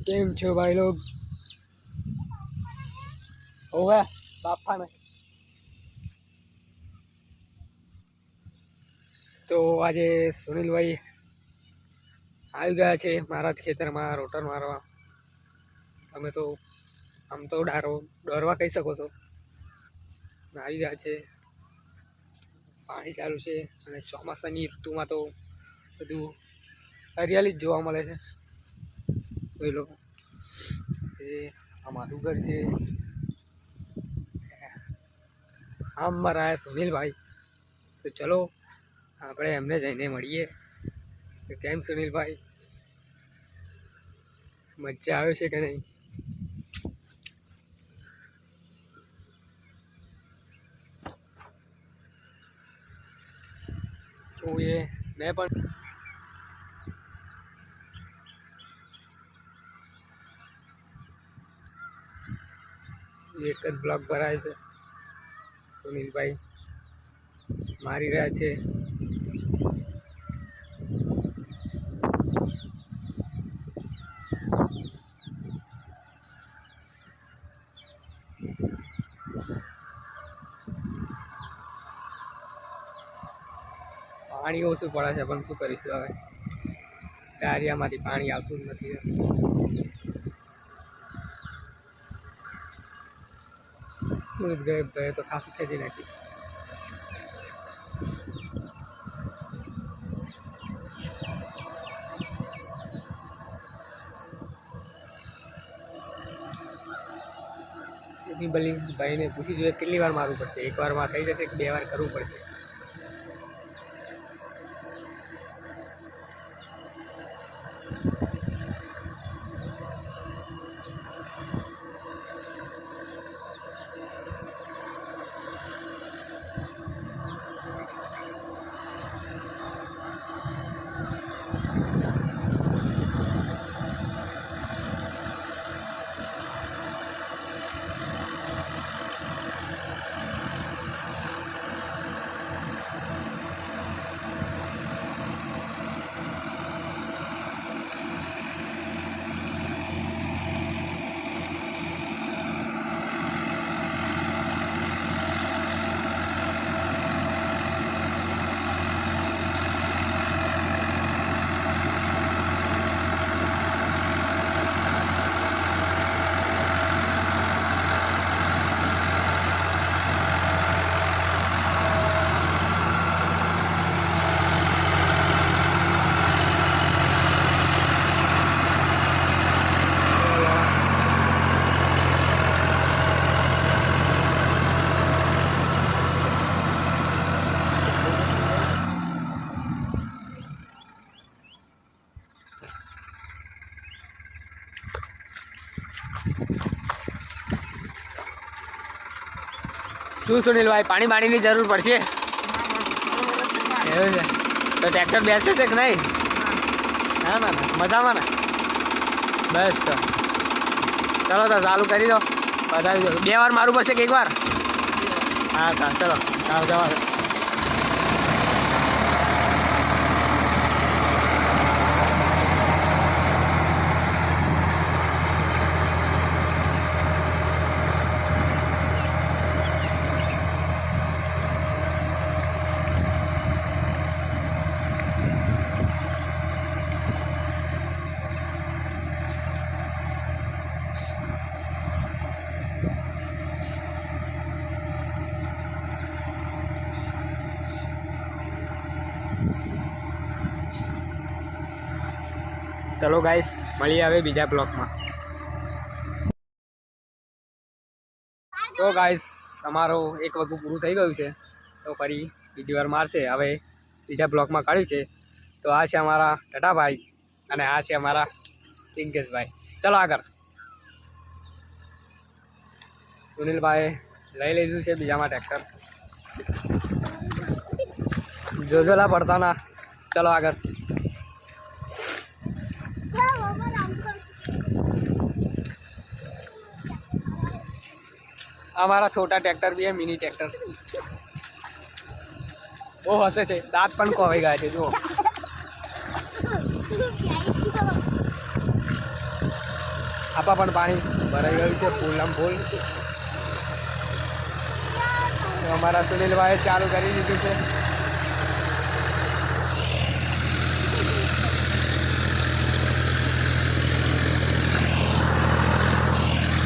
કેમ છો ભાઈ લોग होगा बापा में तो आज सुनील भाई આવી ગયા છે મારા જ ખેતરમાં રોટર મારવા। તમે તો આમ તો ડરવા કહી શકો છો। આવી ગયા છે, પાણી ચાલુ છે અને ચોમાસાની ઋતુમાં તો બધું હરિયાળી જ જોવા મળે છે। જોઈ લો, એ અમારું ઘર છે। આમ મારા સુનિલભાઈ, તો ચલો આપણે એમને જઈને મળીએ કે કેમ સુનિલભાઈ, મજા આવે છે કે નહીં। તો એ મેં પણ એક જ બ્લોક ભરાય છે, સુનિલભાઈ મારી રહ્યા છે। પાણી ઓછું પડે છે પણ શું કરીશું હવે, ડારિયામાંથી પાણી આવતું જ નથી। સુરત ગયે તો ખાસું ખેંચી નાખી। બલી ભાઈને પૂછી જોઈએ કેટલી વાર મારવું પડશે, એક વારમાં થઈ જશે કે બે વાર કરવું પડશે। શું સુનિલભાઈ, પાણી બાણીની જરૂર પડશે? એવું છે તો ટ્રેક્ટર બેસે છે કે નહીં? ના ના ના, મજામાં ને? બસ તો ચલો તો ચાલુ કરી દો, બતાવી દો। બે વાર મારવું પડશે કે એક વાર? હા હા ચલો જવા દો। चलो गाइस, મળીએ હવે બીજા બ્લોકમાં। તો ગાઈસ, અમારો એક વગું પૂરું થઈ ગયું છે, તો ફરી બીજી વાર મારશે। હવે બીજા બ્લોકમાં કાઢ્યું છે, તો આ છે અમારા ટટાભાઈ અને આ છે અમારા પિંકેશભાઈ। ચલો આગળ। સુનિલભાઈ લઈ લીધું છે બીજામાં ટ્રેક્ટર, જોજોલા પડતા ના। ચલો આગળ। हमारा छोटा ट्रैक्टर भी है, मिनी ट्रैक्टर। वो हंसे थे, दांत पण को गए थे जो। આપા પણ પાણી ભરાઈ ગયું છે ફૂલ ફૂલ. અમારા સુનિલભાઈએ ચાલુ કરી દીધું છે.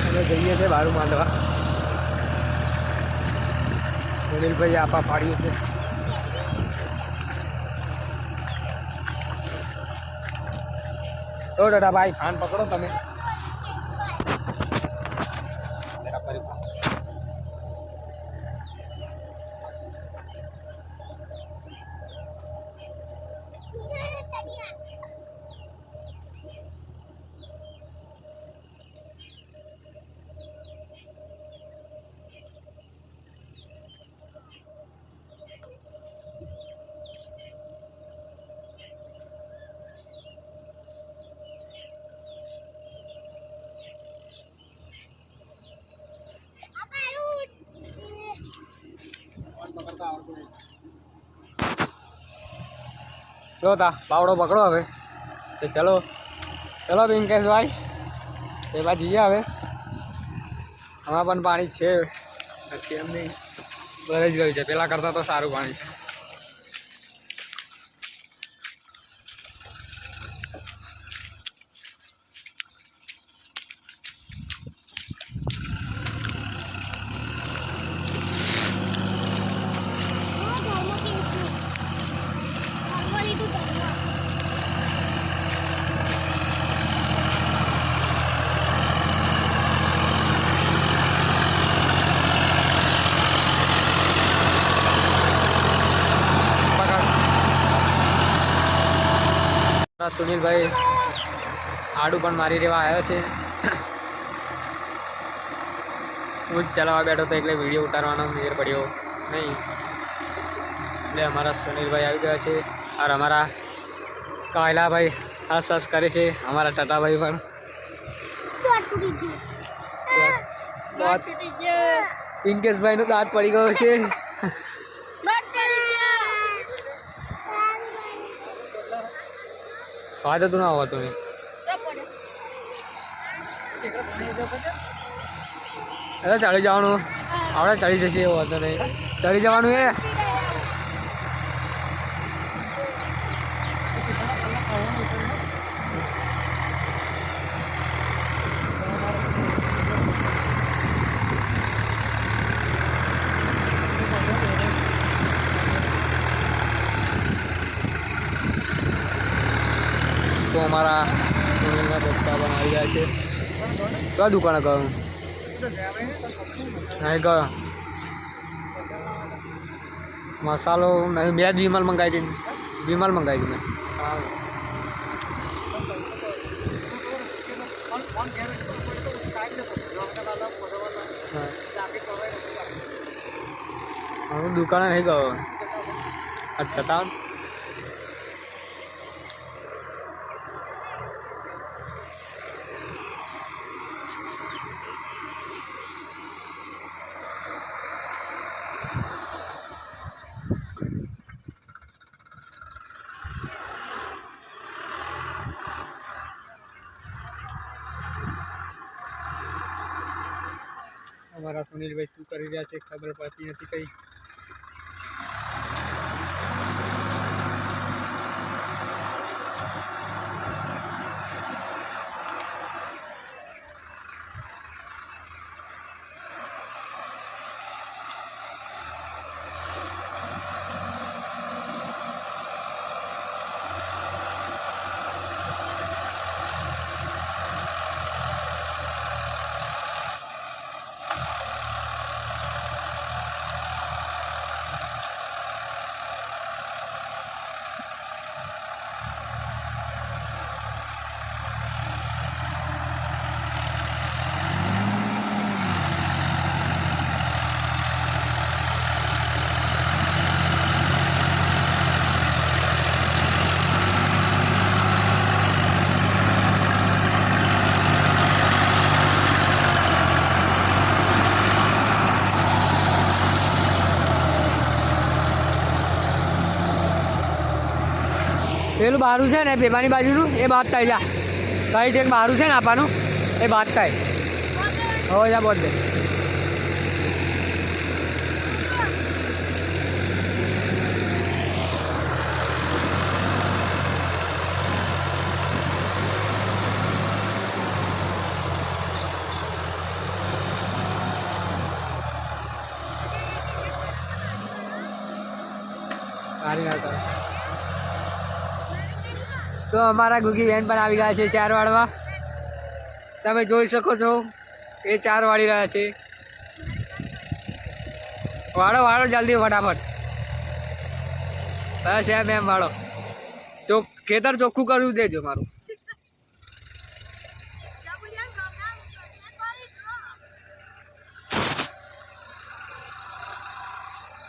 અમે જઈએ છીએ ભાડું માંડવા. સુનિલભાઈએ આપા પાડ્યું છે. ઓ દાદા ભાઈ ખાન પકડો તમે. જો તા પાવડો પકડો હવે. તો ચલો ચલો પિંકેશભાઈ એ બાજુ જઈએ હવે. આમાં પણ પાણી છે નથી એમ નહીં ભરાઈ જ ગયું છે. પેલા કરતાં તો સારું પાણી છે. સુનિલભાઈ આડું પણ મારી રહેવા આવ્યો છે. હું જ ચલાવવા બેઠો તો એટલે વિડીયો ઉતારવાનો મેર પડ્યો નહીં. એટલે અમારા સુનિલભાઈ આવી ગયા છે. और અમારા કાયલાભાઈ હસ હસ કરે છે. અમારા ટટાભાઈ પણ પિંકેશભાઈનો દાંત પડી ગયો છે. વાંધો તું ના હોતું નહીં. અરે ચડી જવાનું આપણે ચડી જશે એવું વાંધો નહીં. ચડી જવાનું એ તો અમારા સુનિલના પપ્પા પણ આવી ગયા છે. કયા દુકાને ગયો નહીં ગયો મસાલો નહીં. બે જ વિમલ મંગાવી હતી. વિમલ મંગાવી હતી મેં. હું દુકાને નહીં ગયો. અચ્છા અમારા સુનિલભાઈ શું કરી રહ્યા છે ખબર પડતી નથી કઈ. પેલું બારું છે ને પેપાની બાજુનું એ બાદ થઈ જા. કઈ છે બારું છે ને આપવાનું એ बात का है हो जा बोल दे તો અમારા ગુગી બેન પણ આવી ગયા છે ચાર વાળવા. તમે જોઈ શકો છો એ ચાર વાળી રહ્યા છે. વાળો વાળો જલ્દી ફટાફટ. બસ એમ એમ વાળો. ખેતર ચોખ્ખું કરવું દેજો મારું.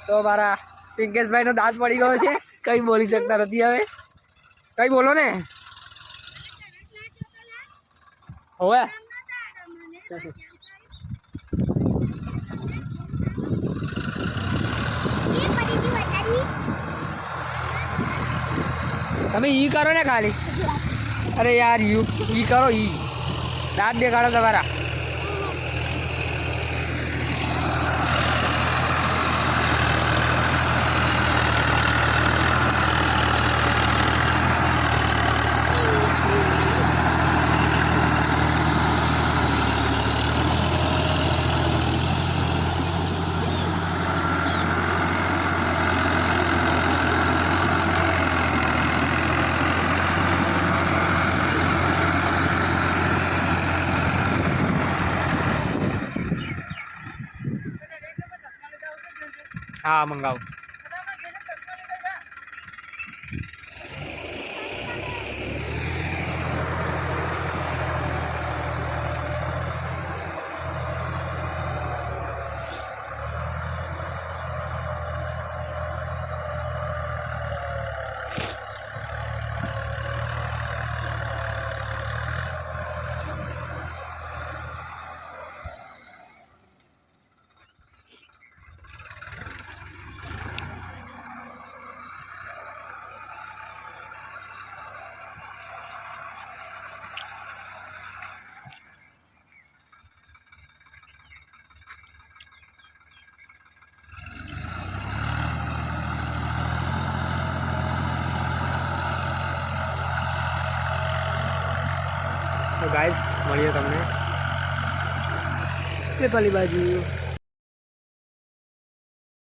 તો મારા પિંકેશભાઈ નો દાંત પડી ગયો છે, કઈ બોલી શકતા નથી હવે. કઈ બોલો ને. હવે તમે ઈ કરો ને ખાલી. અરે યાર ઈ કરો, ઈ દાંત દેખાડો તમારા. હા મંગાવો. તો ગાઈસ મળીએ તમને પેલી બાજુ.